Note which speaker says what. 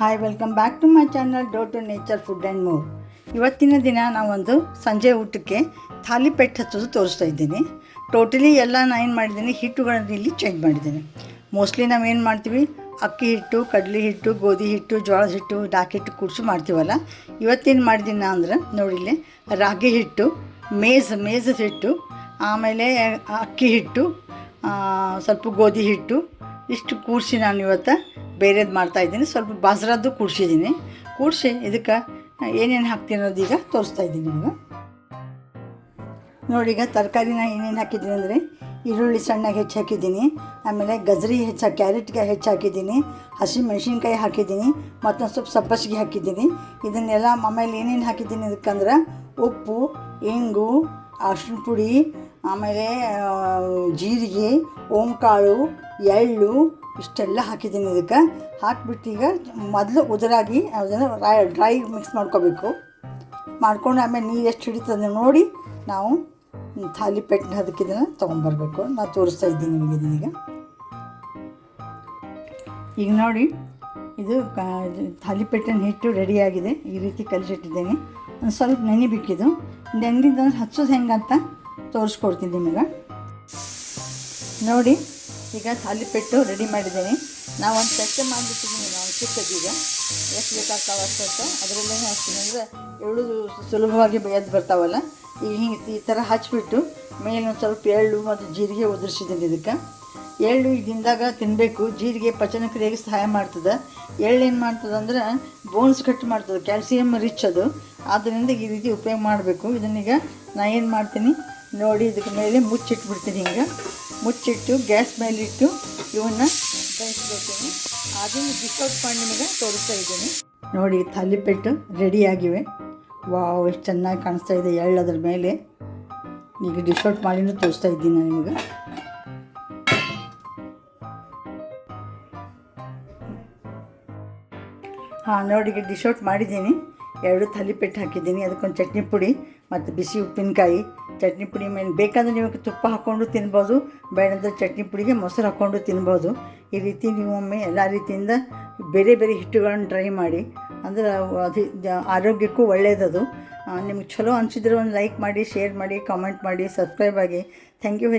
Speaker 1: Hi, welcome back to my channel dough to nature food and more. ಇವತ್ತಿನ ದಿನ ನಾವೊಂದು ಸಂಜೆ ಊಟಕ್ಕೆ ಥಾಲಿಪೇಟ್ ಹಚ್ಚೋದು ತೋರಿಸ್ತಾ ಇದ್ದೀನಿ. ಟೋಟಲಿ ಎಲ್ಲ ನಾನು ಏನು ಮಾಡಿದ್ದೀನಿ, ಹಿಟ್ಟುಗಳನ್ನು ಇಲ್ಲಿ ಚೇಂಜ್ ಮಾಡಿದ್ದೀನಿ. ಮೋಸ್ಟ್ಲಿ ನಾವೇನು ಮಾಡ್ತೀವಿ, ಅಕ್ಕಿ ಹಿಟ್ಟು, ಕಡಲೆ ಹಿಟ್ಟು, ಗೋಧಿ ಹಿಟ್ಟು, ಜೋಳದ ಹಿಟ್ಟು, ಡಾಕ್ ಹಿಟ್ಟು ಕೂಡಿಸಿ ಮಾಡ್ತೀವಲ್ಲ. ಇವತ್ತೇನು ಮಾಡಿದ್ದೀನಿ ಅಂದ್ರೆ ನೋಡಿಲ್ಲಿ, ರಾಗಿ ಹಿಟ್ಟು, ಮೇಜ್ ಹಿಟ್ಟು, ಆಮೇಲೆ ಅಕ್ಕಿ ಹಿಟ್ಟು, ಸ್ವಲ್ಪ ಗೋಧಿ ಹಿಟ್ಟು, ಇಷ್ಟು ಕೂಡಿಸಿ ನಾನು ಇವತ್ತು ಬೇರೆದು ಮಾಡ್ತಾಯಿದ್ದೀನಿ. ಸ್ವಲ್ಪ ಬಾಜ್ರದ್ದು ಕೂಡಿಸಿ ಇದಕ್ಕೆ ಏನೇನು ಹಾಕ್ತೀನಿ ಅನ್ನೋದೀಗ ತೋರಿಸ್ತಾ ಇದ್ದೀನಿ ನಿಮಗೆ. ನೋಡಿ, ಈಗ ತರಕಾರಿನ ಏನೇನು ಹಾಕಿದ್ದೀನಿ ಅಂದರೆ, ಈರುಳ್ಳಿ ಸಣ್ಣಗೆ ಹೆಚ್ಚು ಹಾಕಿದ್ದೀನಿ, ಆಮೇಲೆ ಗಜ್ರಿ ಕ್ಯಾರೆಟ್ಗೆ ಹೆಚ್ಚು ಹಾಕಿದ್ದೀನಿ, ಹಸಿಮೆಣ್ಸಿನ್ಕಾಯಿ ಹಾಕಿದ್ದೀನಿ, ಮತ್ತೊಂದು ಸ್ವಲ್ಪ ಸಬ್ಬಸಿಗೆ ಹಾಕಿದ್ದೀನಿ. ಇದನ್ನೆಲ್ಲ ಆಮೇಲೆ ಏನೇನು ಹಾಕಿದ್ದೀನಿ ಇದಕ್ಕಂದ್ರೆ ಉಪ್ಪು, ಇಂಗು, ಅರಿಶಿನ ಪುಡಿ, ಆಮೇಲೆ ಜೀರಿಗೆ, ಓಂಕಾಳು, ಎಳ್ಳು, ಇಷ್ಟೆಲ್ಲ ಹಾಕಿದ್ದೀನಿ. ಇದಕ್ಕೆ ಹಾಕಿಬಿಟ್ಟು ಈಗ ಮೊದಲು ಉದುರಾಗಿ ಅದನ್ನು ಡ್ರೈ ಮಿಕ್ಸ್ ಮಾಡ್ಕೋಬೇಕು. ಮಾಡ್ಕೊಂಡು ಆಮೇಲೆ ನೀರು ಎಷ್ಟು ಹಿಡಿತದೆ ನೋಡಿ ನಾವು ಥಾಲಿಪೇಟ್ನ ಅದಕ್ಕೆ ಇದನ್ನು ತೊಗೊಂಬರ್ಬೇಕು. ನಾನು ತೋರಿಸ್ತಾ ಇದ್ದೀನಿ ನಿಮಗೆ ಇದನ್ನೀಗ. ಈಗ ನೋಡಿ, ಇದು ಥಾಲಿಪೇಟಿನ ಹಿಟ್ಟು ರೆಡಿಯಾಗಿದೆ. ಈ ರೀತಿ ಕಲಿಸಿಟ್ಟಿದ್ದೇನೆ. ಒಂದು ಸ್ವಲ್ಪ ನೆನಿಬೇಕಿದು. ನೆನೆದಿದ್ದನ್ನು ಹಚ್ಚೋದು ಹೆಂಗಂತ ತೋರಿಸ್ಕೊಡ್ತೀನಿ ನಿಮಗೆ. ನೋಡಿ, ಈಗ ಥಾಲಿಪೇಟು ರೆಡಿ ಮಾಡಿದ್ದೇನೆ. ನಾವು ಒಂದು ಚಕ್ಕೆ ಮಾಡಿಬಿಟ್ಟಿದ್ದೀನಿ. ನಾವು ಚಿಕ್ಕದೀಗ ಎಷ್ಟು ಬೇಕಾಗ್ತಾವೆ ಅಷ್ಟು ಅಂತ ಅದರಲ್ಲೇ ಹಾಕ್ತೀನಿ. ಅಂದರೆ ಎಳ್ಳು ಸುಲಭವಾಗಿ ಬೇಯದ್ದು ಬರ್ತಾವಲ್ಲ. ಈಗ ಹಿಂಗೆ ಈ ಥರ ಹಚ್ಬಿಟ್ಟು ಮೇಲೆ ಒಂದು ಸ್ವಲ್ಪ ಎಳ್ಳು ಮತ್ತು ಜೀರಿಗೆ ಉದುರಿಸಿದ್ದೀನಿ. ಇದಕ್ಕೆ ಎಳ್ಳು ಈಗ ದಿನದಾಗ ತಿನ್ನಬೇಕು. ಜೀರಿಗೆ ಪಚನ ಕ್ರಿಯೆಗೆ ಸಹಾಯ ಮಾಡ್ತದೆ. ಎಳ್ಳು ಏನು ಮಾಡ್ತದೆ ಅಂದ್ರೆ ಬೋನ್ಸ್ ಕಟ್ ಮಾಡ್ತದೆ, ಕ್ಯಾಲ್ಸಿಯಮ್ ರಿಚ್ ಅದು. ಆದ್ದರಿಂದ ಈ ರೀತಿ ಉಪಯೋಗ ಮಾಡಬೇಕು. ಇದನ್ನೀಗ ನಾನು ಏನು ಮಾಡ್ತೀನಿ ನೋಡಿ, ಇದಕ್ಕೆ ಮೇಲೆ ಮುಚ್ಚಿಟ್ಬಿಡ್ತೀನಿ. ಹಿಂಗೆ ಮುಚ್ಚಿಟ್ಟು ಗ್ಯಾಸ್ ಮೇಲಿಟ್ಟು ಇವನ್ನ ಬೇಯಿಸ್ಕೊಳ್ತೀನಿ. ಅದನ್ನು ಡಿಶೌಟ್ ಮಾಡಿ ನಿಮಗೆ ತೋರಿಸ್ತಾ ಇದ್ದೀನಿ. ನೋಡಿ, ಥಾಲಿಪೇಟು ರೆಡಿಯಾಗಿವೆ. ವಾವ್, ಎಷ್ಟು ಚೆನ್ನಾಗಿ ಕಾಣಿಸ್ತಾ ಇದೆ ಎಳ್ಳು ಅದ್ರ ಮೇಲೆ. ಈಗ ಡಿಶೌಟ್ ಮಾಡಿನೂ ತೋರಿಸ್ತಾ ಇದ್ದೀನಿ ನಾನು ನಿಮಗೆ. ನೋಡಿ, ಈಗ ಡಿಶೌಟ್ ಮಾಡಿದ್ದೀನಿ. 2 ಥಾಲಿಪೇಟ್ ಹಾಕಿದ್ದೀನಿ. ಅದಕ್ಕೊಂದು ಚಟ್ನಿ ಪುಡಿ ಮತ್ತು ಬಿಸಿ ಉಪ್ಪಿನಕಾಯಿ. ಚಟ್ನಿ ಪುಡಿ ಮೇಲೆ ಬೇಕಾದರೆ ನೀವು ತುಪ್ಪ ಹಾಕ್ಕೊಂಡು ತಿನ್ಬೋದು, ಬೇಡಂದ್ರೆ ಚಟ್ನಿ ಪುಡಿಗೆ ಮೊಸರು ಹಾಕ್ಕೊಂಡು ತಿನ್ಬೋದು. ಈ ರೀತಿ ನೀವು ಒಮ್ಮೆ ಎಲ್ಲ ರೀತಿಯಿಂದ ಬೇರೆ ಬೇರೆ ಹಿಟ್ಟುಗಳನ್ನು ಟ್ರೈ ಮಾಡಿ. ಅಂದರೆ ಅದು ಆರೋಗ್ಯಕ್ಕೂ ಒಳ್ಳೆಯದದು. ನಿಮ್ಗೆ ಚಲೋ ಅನಿಸಿದ್ರೆ ಒಂದು ಲೈಕ್ ಮಾಡಿ, ಶೇರ್ ಮಾಡಿ, ಕಾಮೆಂಟ್ ಮಾಡಿ, ಸಬ್ಸ್ಕ್ರೈಬ್ ಆಗಿ. Thank you very